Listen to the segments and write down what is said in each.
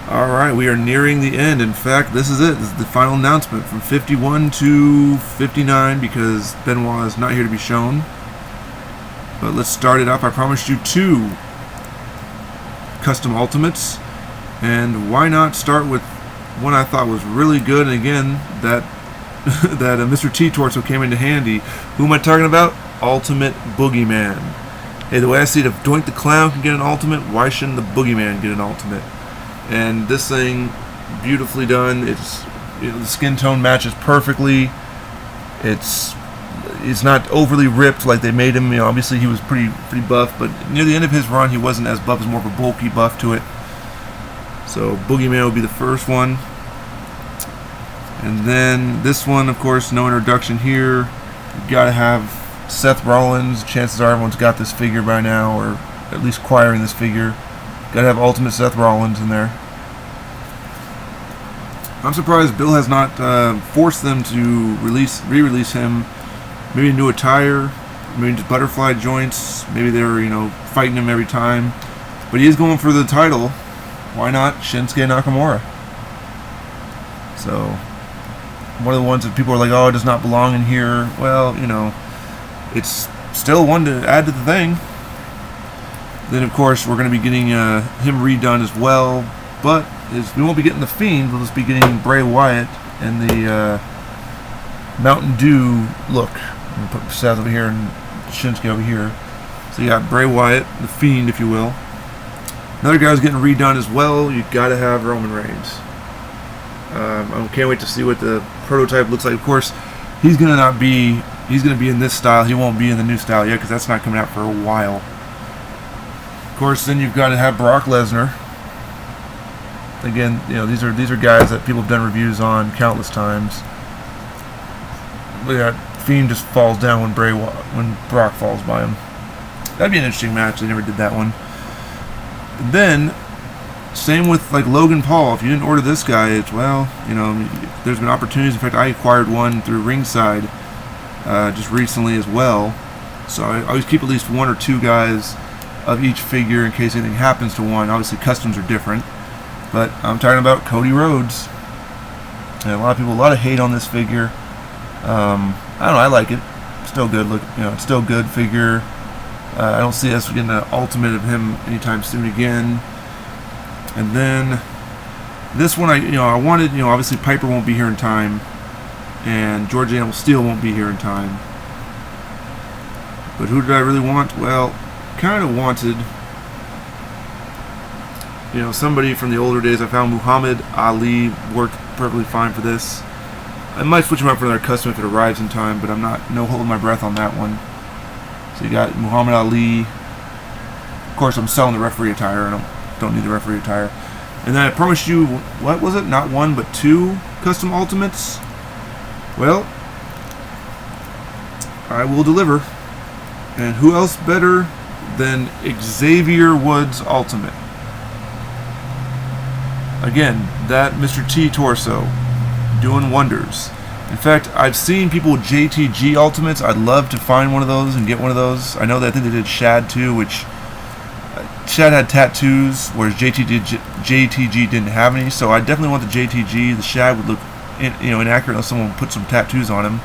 Alright, we are nearing the end. In fact, this is it. This is the final announcement from 51 to 59 because Benoit is not here to be shown. But let's start it up. I promised you 2 custom ultimates. And why not start with one I thought was really good? And again, that Mr. T torso came into handy. Who am I talking about? Ultimate Boogeyman. Hey, the way I see it, if Doink the Clown can get an ultimate, why shouldn't the Boogeyman get an ultimate? And this thing, beautifully done. It's, the skin tone matches perfectly. It's not overly ripped like they made him. Obviously he was pretty buff, but near the end of his run he wasn't as buff. It was more of a bulky buff to it. So Boogeyman will be the first one. And then this one, of course, no introduction here. You've got to have Seth Rollins. Chances are everyone's got this figure by now, or at least acquiring this figure. Got to have Ultimate Seth Rollins in there. I'm surprised Bill has not forced them to re-release him. Maybe a new attire, maybe just butterfly joints. Maybe they're fighting him every time. But he is going for the title. Why not Shinsuke Nakamura? So one of the ones that people are like, oh, it does not belong in here. Well, it's still one to add to the thing. Then, of course, we're going to be getting him redone as well. But we won't be getting the Fiend. We'll just be getting Bray Wyatt and the Mountain Dew look. I'm going to put Seth over here and Shinsuke over here. So you got Bray Wyatt, the Fiend, if you will. Another guy's getting redone as well. You've got to have Roman Reigns. I can't wait to see what the prototype looks like. Of course, he's going to be in this style. He won't be in the new style yet because that's not coming out for a while. Of course, then you've got to have Brock Lesnar. Again, these are guys that people have done reviews on countless times. Look at that. Fiend just falls down when Brock falls by him. That'd be an interesting match. They never did that one. And then, same with like Logan Paul. If you didn't order this guy, it's there's been opportunities. In fact, I acquired one through Ringside just recently as well. So I always keep at least 1 or 2 guys of each figure in case anything happens to one. Obviously, customs are different. But I'm talking about Cody Rhodes. And a lot of hate on this figure. I don't know. I like it. Still good. Look, it's still a good figure. I don't see us getting an ultimate of him anytime soon again. And then this one, I wanted. Obviously Piper won't be here in time, and George Animal Steel won't be here in time. But who did I really want? Well, kind of wanted. Somebody from the older days. I found Muhammad Ali worked perfectly fine for this. I might switch him out for another custom if it arrives in time, but I'm no holding my breath on that one. So you got Muhammad Ali. Of course, I'm selling the referee attire. I don't need the referee attire. And then I promised you, what was it? Not 1, but 2 custom ultimates. Well, I will deliver. And who else better than Xavier Woods Ultimate? Again, that Mr. T torso doing wonders. In fact, I've seen people with JTG Ultimates. I'd love to find one of those and get one of those. I know that I think they did Shad too, which Shad had tattoos, whereas JTG didn't have any. So I definitely want the JTG. The Shad would look inaccurate unless someone put some tattoos on him.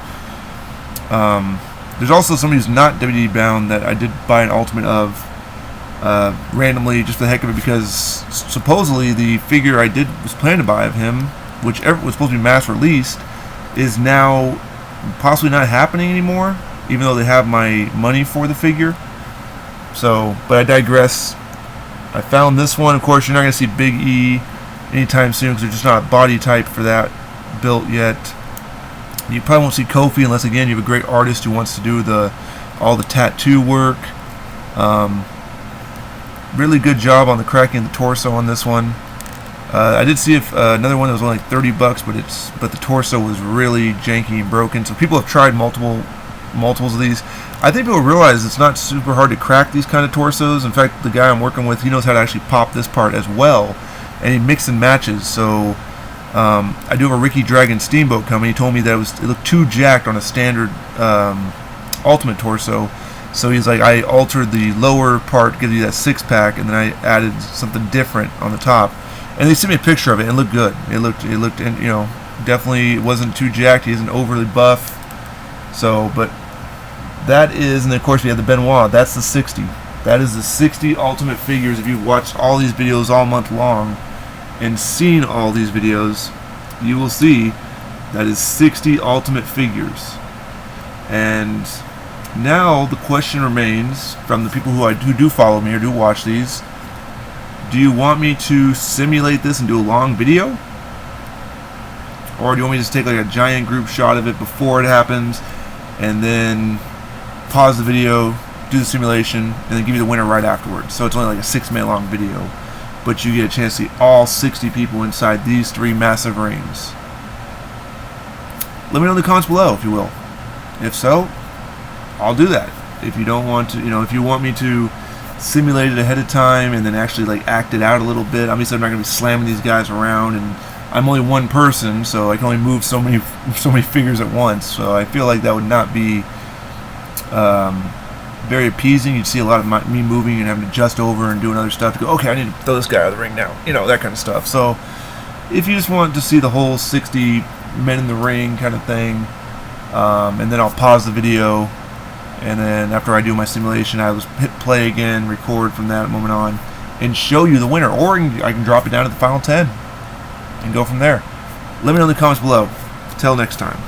There's also somebody who's not WWE bound that I did buy an Ultimate of randomly just for the heck of it, because supposedly the figure I was planning to buy of him, which was supposed to be mass released, is now possibly not happening anymore, even though they have my money for the figure. So, but I digress. I found this one. Of course, you're not going to see Big E anytime soon because there's just not a body type for that built yet. You probably won't see Kofi unless, again, you have a great artist who wants to do all the tattoo work. Really good job on the cracking the torso on this one. I did see another one that was only like $30, but the torso was really janky and broken. So people have tried multiples of these. I think people realize it's not super hard to crack these kind of torsos. In fact, the guy I'm working with, he knows how to actually pop this part as well, and he mixes and matches. So I do have a Ricky Dragon Steamboat coming. He told me that it looked too jacked on a standard Ultimate torso. So he's like, I altered the lower part, give you that 6-pack, and then I added something different on the top. And they sent me a picture of it, and it looked good. It looked, and you know, definitely wasn't too jacked. He isn't overly buff. So, but that is, and of course we have the Benoit. That's the 60. That is the 60 Ultimate figures. If you've watched all these videos all month long and seen all these videos, you will see that is 60 Ultimate figures. And now the question remains from the people who do follow me or do watch these: do you want me to simulate this and do a long video? Or do you want me to just take like a giant group shot of it before it happens and then pause the video, do the simulation, and then give you the winner right afterwards? So it's only like a 6-minute long video, but you get a chance to see all 60 people inside these 3 massive rings. Let me know in the comments below if you will. If so, I'll do that. If you don't want to, you know, if you want me to simulate it ahead of time and then actually like act it out a little bit. Obviously I'm not going to be slamming these guys around, and I'm only one person, so I can only move so many figures at once. So I feel like that would not be very appeasing. You'd see a lot of me moving and having to adjust over and doing other stuff to go, okay, I need to throw this guy out of the ring now, you know, that kind of stuff. So if you just want to see the whole 60 men in the ring kind of thing, and then I'll pause the video, and then after I do my simulation, I will hit play again, record from that moment on, and show you the winner. Or I can drop it down to the final 10 and go from there. Let me know in the comments below. Till next time.